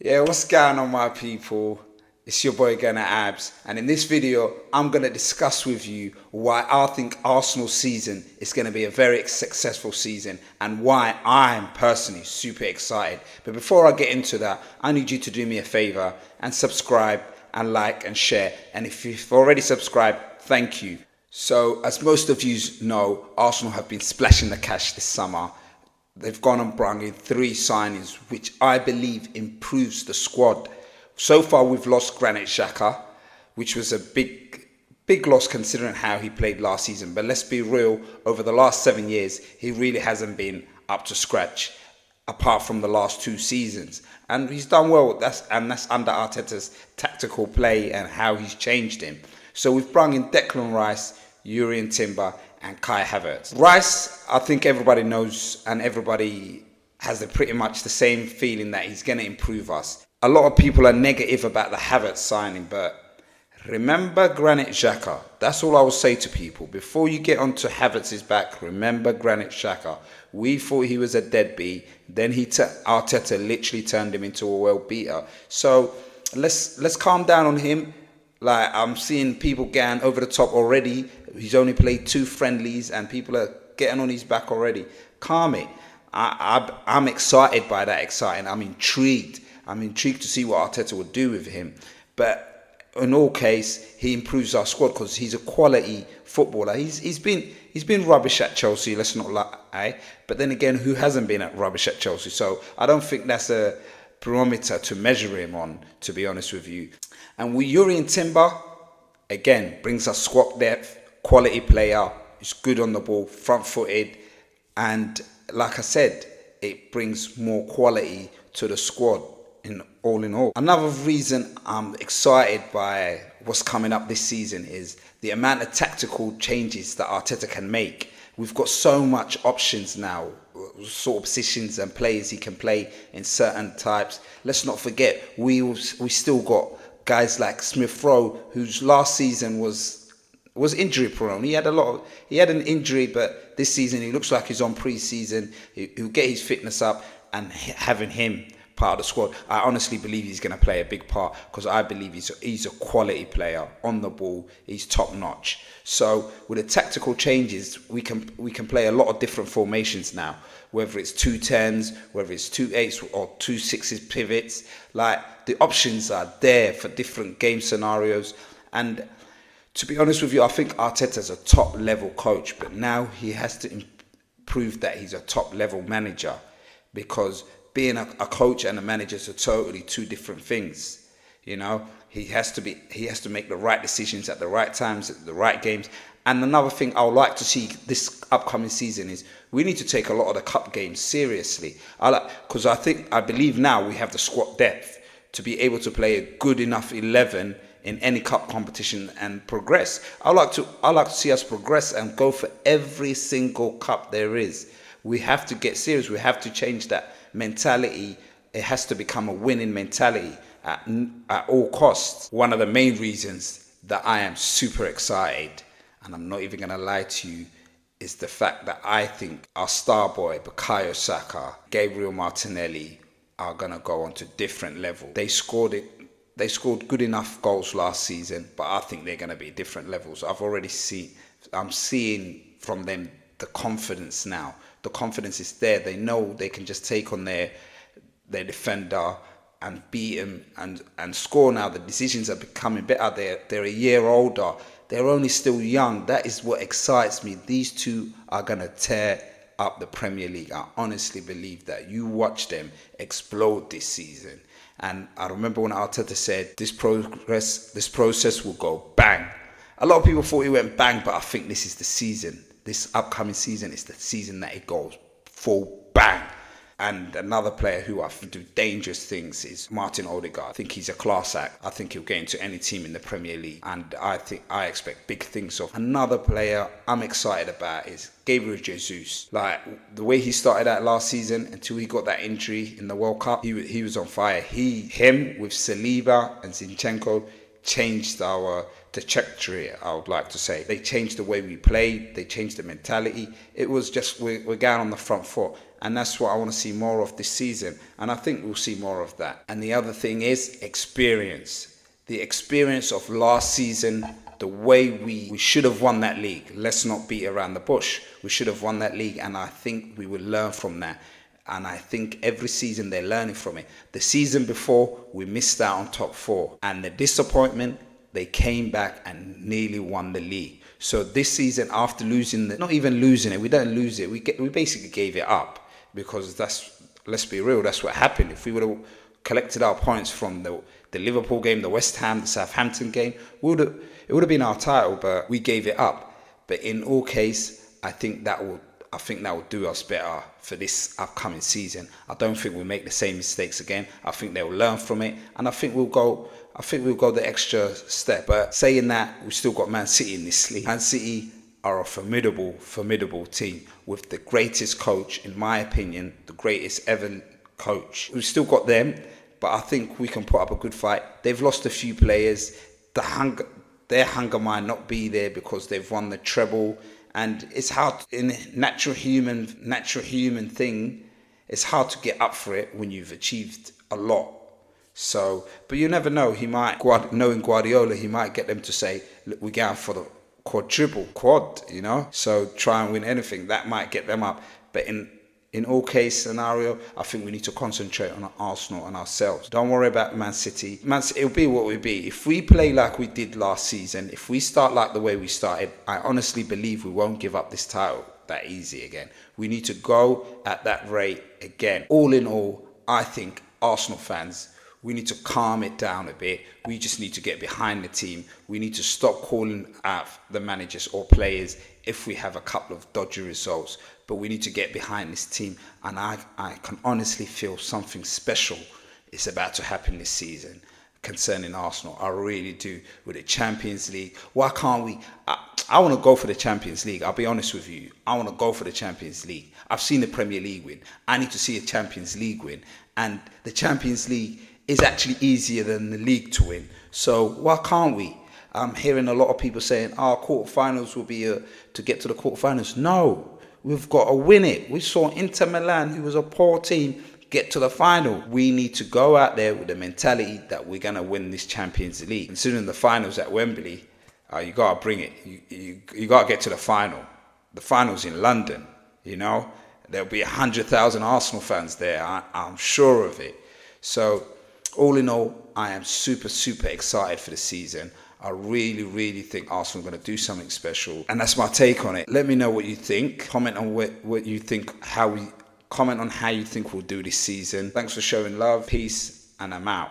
Yeah, what's going on, my people? It's your boy Gunnar Abs, and in this video, I'm going to discuss with you why I think Arsenal's season is going to be a very successful season and why I'm personally super excited. But before I get into that, I need you to do me a favor and subscribe and like and share. And if you've already subscribed, thank you. So, as most of you know, Arsenal have been splashing the cash this summer. They've gone and brought in three signings, which I believe improves the squad. So far, we've lost Granit Xhaka, which was a big loss considering how he played last season. But let's be real, over the last 7 years, he really hasn't been up to scratch, apart from the last 2 seasons. And he's done well. That's under Arteta's tactical play and how he's changed him. So we've brought in Declan Rice, Jurrien Timber, and Kai Havertz. Rice, I think everybody knows and everybody has pretty much the same feeling that he's going to improve us. A lot of people are negative about the Havertz signing, but remember Granit Xhaka. That's all I will say to people. Before you get onto Havertz's back, remember Granit Xhaka. We thought he was a deadbeat. Then Arteta literally turned him into a world beater. So let's calm down on him. Like, I'm seeing people getting over the top already. He's only played 2 friendlies and people are getting on his back already. Calm it. I'm excited by that exciting. I'm intrigued. I'm intrigued to see what Arteta will do with him. But in all case, he improves our squad because he's a quality footballer. He's been rubbish at Chelsea, let's not lie. But then again, who hasn't been at rubbish at Chelsea? So I don't think that's a barometer to measure him on, to be honest with you. And with Jurrien Timber, again, brings us squad depth, quality player, is good on the ball, front-footed, and like I said, it brings more quality to the squad in all. Another reason I'm excited by what's coming up this season is the amount of tactical changes that Arteta can make. We've got so much options now, sort of positions and players he can play in certain types. Let's not forget, we still got guys like Smith Rowe, whose last season was injury prone. He had an injury, but this season he looks like he's on pre-season. He'll get his fitness up, and having him part of the squad, I honestly believe he's going to play a big part because I believe he's a quality player on the ball. He's top notch. So with the tactical changes, we can play a lot of different formations now. Whether it's 2 10s, whether it's 2 8s or 2 6s pivots, like the options are there for different game scenarios. And to be honest with you, I think Arteta's a top level coach, but now he has to prove that he's a top level manager, because being a coach and a manager is totally 2 different things. You know, he has to make the right decisions at the right times, at the right games. And another thing I would like to see this upcoming season is we need to take a lot of the cup games seriously. Because I believe now we have the squad depth to be able to play a good enough 11 in any cup competition and progress. I like to see us progress and go for every single cup there is. We have to get serious. We have to change that mentality. It has to become a winning mentality at all costs. One of the main reasons that I am super excited, and I'm not even going to lie to you, is the fact that I think our star boy, Bukayo Saka, Gabriel Martinelli, are going to go on to different level. They scored good enough goals last season, but I think they're going to be different levels. I'm seeing from them the confidence now. The confidence is there. They know they can just take on their defender and beat him and score now. The decisions are becoming better. They're a year older. They're only still young. That is what excites me. These two are going to tear up the Premier League. I honestly believe that. You watch them explode this season. And I remember when Arteta said this process will go bang. A lot of people thought it went bang, but I think this is the season. This upcoming season is the season that it goes full bang. And another player who I think do dangerous things is Martin Odegaard. I think he's a class act. I think he'll get into any team in the Premier League. And I expect big things of. Another player I'm excited about is Gabriel Jesus. Like, the way he started out last season until he got that injury in the World Cup, he was on fire. Him with Saliba and Zinchenko, changed our trajectory, I would like to say. They changed the way we played, they changed the mentality. It was just, we're going on the front foot. And that's what I want to see more of this season. And I think we'll see more of that. And the other thing is experience. The experience of last season, the way we should have won that league. Let's not beat around the bush. We should have won that league, and I think we will learn from that. And I think every season they're learning from it. The season before, we missed out on top 4. And the disappointment, they came back and nearly won the league. So this season, after losing, not even losing it, we don't lose it. We basically gave it up, because let's be real, that's what happened. If we would have collected our points from the Liverpool game, the West Ham, the Southampton game, it would have been our title, but we gave it up. But in all case, I think that will do us better for this upcoming season. I don't think we'll make the same mistakes again. I think they'll learn from it, and I think we'll go the extra step. But saying that, we've still got Man City in this league. Man City are a formidable team with the greatest coach, in my opinion, the greatest ever coach. We've still got them, but I think we can put up a good fight. They've lost a few players. Their hunger might not be there because they've won the treble. And it's hard, in natural human thing, it's hard to get up for it when you've achieved a lot. So, but you never know. Knowing Guardiola, he might get them to say, look, we're going for the quad, So try and win anything. That might get them up. But in all case scenario, I think we need to concentrate on Arsenal and ourselves. Don't worry about Man City. It'll be what it will be. If we play like we did last season, if we start like the way we started, I honestly believe we won't give up this title that easy again. We need to go at that rate again. All in all, I think Arsenal fans, we need to calm it down a bit. We just need to get behind the team. We need to stop calling out the managers or players if we have a couple of dodgy results. But we need to get behind this team. And I can honestly feel something special is about to happen this season concerning Arsenal. I really do. With the Champions League, why can't we? I want to go for the Champions League. I'll be honest with you. I want to go for the Champions League. I've seen the Premier League win. I need to see a Champions League win. And the Champions League is actually easier than the league to win. So why can't we? I'm hearing a lot of people saying, quarterfinals will be to get to the quarterfinals. No, we've got to win it. We saw Inter Milan, who was a poor team, get to the final. We need to go out there with the mentality that we're going to win this Champions League. Considering the finals at Wembley, you got to bring it. You got to get to the final. The final's in London, There'll be 100,000 Arsenal fans there. I'm sure of it. So, all in all, I am super excited for the season. I really think Arsenal are going to do something special. And that's my take on it. Let me know what you think. Comment on what you think, comment on how you think we'll do this season. Thanks for showing love. Peace, and I'm out.